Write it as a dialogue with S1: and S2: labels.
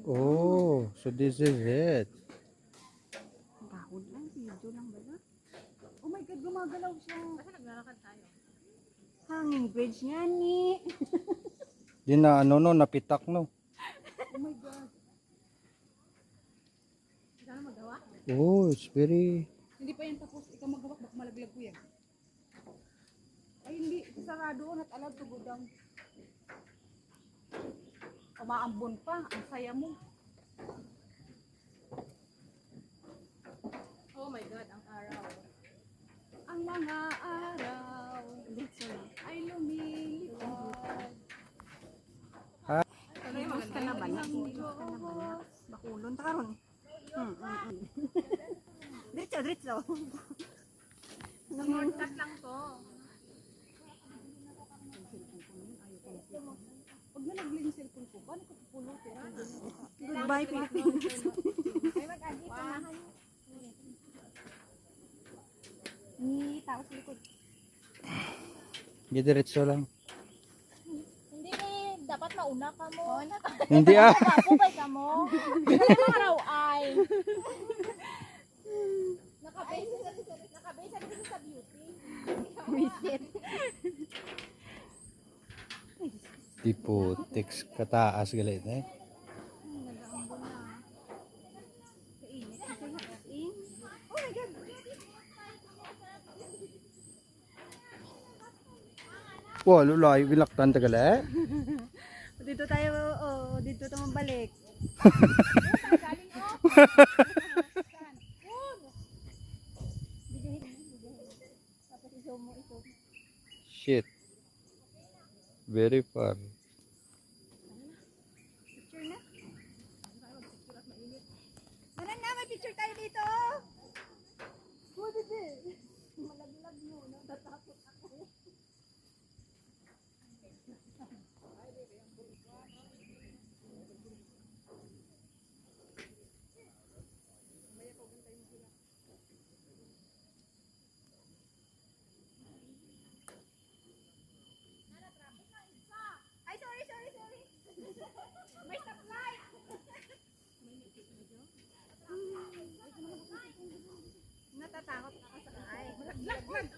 S1: Oh, so this is it.
S2: Dahon lang, video lang ba na? Oh my God, gumagalaw siya.
S3: Kasi naglalakad tayo.
S2: Hanging bridge nga ni.
S1: Di na ano no, napitak no.
S2: Oh my God.
S3: Hindi na magawa.
S1: Oh, it's very...
S2: Hindi pa yan tapos, ikaw maghawak, baka malaglag ko yan. Ay hindi, sarado at alam to go down. Umaambon pa, ang saya mo.
S3: Oh my God, ang araw.
S2: Ang mga araw ay lumilipad. Limos ka na ba na? Bakulon ta karon. Diretso, diretso.
S3: Shortcut lang to.
S2: Pag nalagli yung cellphone ko, paano ko pupulutin? Goodbye, Philippines.
S3: Ay, mag-agi, punahan.
S2: Ni tao sa likod.
S1: Diretso lang.
S3: Hindi eh, dapat mauna ka mo.
S1: Hindi ah.
S3: Kapupay ka mo. Ano mo raw ay? Nakabase sa beauty.
S2: Visit.
S1: Tipo, text kataas galit eh.
S2: Nag-aambon na. Kainit. Kainit. Oh my God.
S1: Wow, lulay, bilaktan tagal eh.
S2: Dito tayo, oh, dito tayo mabalik.
S3: Galing oh.
S2: Tapos iso mo ito.
S1: Shit. Very far.
S2: Picture na. Ano na, may picture tayo dito. Oh, dito. Malaglag mo, natatakot ako. Ay, sorry. May stoplight. Natatakot ako sa ay. Malaglag.